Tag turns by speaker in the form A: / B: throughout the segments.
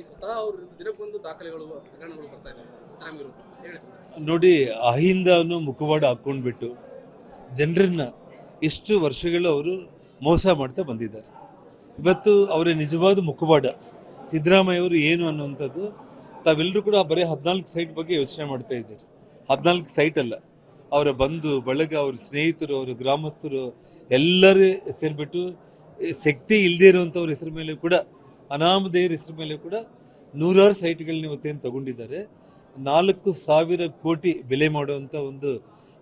A: ಸ್ವತಃ ಅವರು ದಿನಕ್ಕೊಂದು ದಾಖಲೆಗಳು ಪ್ರಕರಣಗಳು ಬರ್ತಾ ಇದೆ ಸಿದ್ದರಾಮಯ್ಯ ವಿರುದ್ಧ. ಹೇಳಿ.
B: ನೋಡಿ, ಅಹಿಂದವನ್ನು ಮುಖವಾಡ ಹಾಕ್ಕೊಂಡ್ಬಿಟ್ಟು ಜನರನ್ನ ಇಷ್ಟು ವರ್ಷಗಳು ಅವರು ಮೋಸ ಮಾಡ್ತಾ ಬಂದಿದ್ದಾರೆ. ಇವತ್ತು ಅವರ ನಿಜವಾದ ಮುಖವಾಡ ಸಿದ್ದರಾಮಯ್ಯ ಅವರು ಏನು ಅನ್ನುವಂಥದ್ದು ತಾವೆಲ್ಲರೂ ಕೂಡ ಬರೀ 14 ಸೈಟ್ ಬಗ್ಗೆ ಯೋಚನೆ ಮಾಡ್ತಾ ಇದ್ದಾರೆ. 14 ಸೈಟ್ ಅಲ್ಲ, ಅವರ ಬಂಧು ಬಳಗ, ಅವ್ರ ಸ್ನೇಹಿತರು, ಅವರ ಗ್ರಾಮಸ್ಥರು ಎಲ್ಲರೂ ಸೇರಿಬಿಟ್ಟು ಶಕ್ತಿ ಇಲ್ಲದೇ ಇರುವಂಥವ್ರ ಹೆಸರು ಮೇಲೆ ಕೂಡ, ಅನಾಮಧೇಯರ ಹೆಸರು ಮೇಲೆ ಕೂಡ ನೂರಾರು ಸೈಟ್ಗಳನ್ನ ಇವತ್ತೇನು ತಗೊಂಡಿದ್ದಾರೆ. 4,000 ಕೋಟಿ ಬೆಲೆ ಮಾಡುವಂಥ ಒಂದು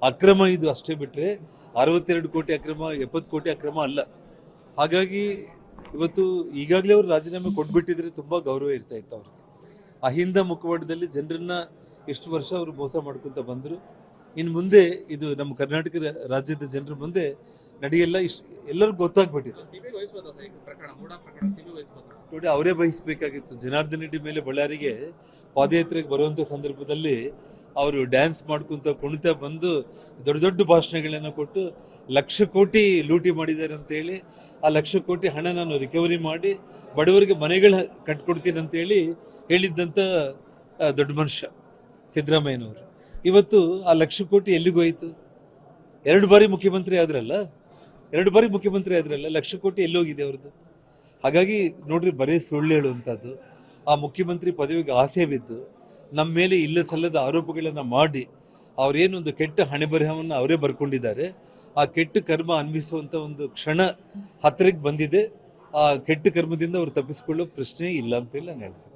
B: ಅಕ್ರಮ ಇದು, ಅಷ್ಟೇ ಬಿಟ್ಟರೆ 62 ಕೋಟಿ ಅಕ್ರಮ, 70 ಕೋಟಿ ಅಕ್ರಮ ಅಲ್ಲ. ಹಾಗಾಗಿ ಇವತ್ತು ಈಗಾಗಲೇ ಅವರು ರಾಜೀನಾಮೆ ಕೊಟ್ಬಿಟ್ಟಿದ್ರೆ ತುಂಬ ಗೌರವ ಇರ್ತಾ ಇತ್ತು ಅವ್ರಿಗೆ. ಅಹಿಂದ ಮುಖವಾಡದಲ್ಲಿ ಜನರನ್ನ ಎಷ್ಟು ವರ್ಷ ಅವರು ಮೋಸ ಮಾಡ್ಕೊತ ಬಂದರು. ಇನ್ನು ಮುಂದೆ ಇದು ನಮ್ಮ ಕರ್ನಾಟಕ ರಾಜ್ಯದ ಜನರ ಮುಂದೆ ನಡೆಯಲ್ಲ, ಎಲ್ಲರಿಗೂ ಗೊತ್ತಾಗ್ಬಿಟ್ಟಿದೆ. ನೋಡಿ, ಅವರೇ ಬಯಸಬೇಕಾಗಿತ್ತು. ಜನಾರ್ದನ್ ರೆಡ್ಡಿ ಮೇಲೆ ಬಳ್ಳಾರಿಗೆ ಪಾದಯಾತ್ರೆಗೆ ಬರುವಂಥ ಸಂದರ್ಭದಲ್ಲಿ ಅವರು ಡ್ಯಾನ್ಸ್ ಮಾಡ್ಕೊಂತ ಕುಣಿತ ಬಂದು ದೊಡ್ಡ ದೊಡ್ಡ ಭಾಷಣಗಳನ್ನು ಕೊಟ್ಟು 1,00,000 ಕೋಟಿ ಲೂಟಿ ಮಾಡಿದ್ದಾರೆ ಅಂತೇಳಿ, ಆ 1,00,000 ಕೋಟಿ ಹಣ ನಾನು ರಿಕವರಿ ಮಾಡಿ ಬಡವರಿಗೆ ಮನೆಗಳು ಕಟ್ಕೊಡ್ತೀನಿ ಅಂತೇಳಿ ಹೇಳಿದ್ದಂಥ ದೊಡ್ಡ ಮನುಷ್ಯ ಸಿದ್ದರಾಮಯ್ಯನವರು. ಇವತ್ತು ಆ 1,00,000 ಕೋಟಿ ಎಲ್ಲಿಗೋಯ್ತು? 2 ಬಾರಿ ಮುಖ್ಯಮಂತ್ರಿ ಆದ್ರಲ್ಲ, 1,00,000 ಕೋಟಿ ಎಲ್ಲೋಗಿದೆ ಅವ್ರದ್ದು? ಹಾಗಾಗಿ ನೋಡ್ರಿ, ಬರೀ ಸುಳ್ಳು ಹೇಳುವಂಥದ್ದು, ಆ ಮುಖ್ಯಮಂತ್ರಿ ಪದವಿಗೆ ಆಸೆ ಬಿದ್ದು ನಮ್ಮ ಮೇಲೆ ಇಲ್ಲ ಸಲ್ಲದ ಆರೋಪಗಳನ್ನು ಮಾಡಿ ಅವರೇನೊಂದು ಕೆಟ್ಟ ಹಣೆ ಬರಹವನ್ನು ಅವರೇ ಬರ್ಕೊಂಡಿದ್ದಾರೆ. ಆ ಕೆಟ್ಟ ಕರ್ಮ ಅನ್ವಿಸುವಂಥ ಒಂದು ಕ್ಷಣ ಹತ್ತಿರಕ್ಕೆ ಬಂದಿದೆ. ಆ ಕೆಟ್ಟ ಕರ್ಮದಿಂದ ಅವರು ತಪ್ಪಿಸಿಕೊಳ್ಳೋ ಪ್ರಶ್ನೆ ಇಲ್ಲ ಅಂತೇಳಿ ನಾನು ಹೇಳ್ತೇನೆ.